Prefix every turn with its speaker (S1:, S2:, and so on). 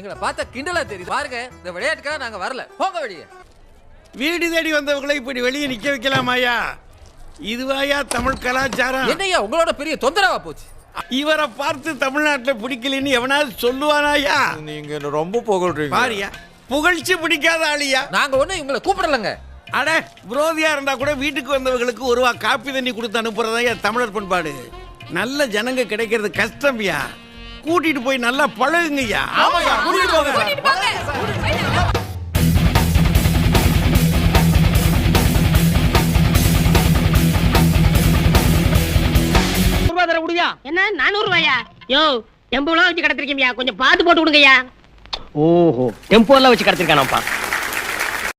S1: எங்களை பார்த்தா கிண்டலா தெரியுது பாருங்க. இந்த விளையாட்டுக்காக நாங்க வரல, போங்க வெளியே.
S2: வீடு தேடி வந்தவங்களை இப்படி வெளியே நிக்க வைக்கலாமாயா? இதுவாயா தமிழ் கலாச்சாரம்?
S1: என்னையா உங்களோட பெரிய தொந்தரவா போச்சு?
S2: இவரை பார்த்து தமிழ்நாட்டில் பிடிக்கலன்னு எவனாவது சொல்லுவானாயா?
S3: நீங்க ரொம்ப புகழ்றீங்க.
S2: பாரியா, புகழ்ச்சி பிடிக்காத ஆளியா?
S1: நாங்க ஒண்ணு இவங்களை கூப்பிடலங்க.
S2: அட விரோதியா இருந்தா கூட வீட்டுக்கு வந்தவங்களுக்கு ஒருவா காப்பி தண்ணி கொடுத்து அனுப்புறதா தமிழர் பண்பாடு. நல்ல ஜனங்க கிடைக்கிறது கஷ்டம்யா. கூட்டிட்டு போய் நல்லா பழகுங்கய்யா.
S4: என்ன 400 ரூபாயா? யோ டெம்போலாம் வச்சு கடத்திருக்கீங்க, கொஞ்சம் பார்த்து போட்டு விடுங்கய்யா.
S5: ஓஹோ, டெம்போலாம் வச்சு கடத்திருக்கானப்பா.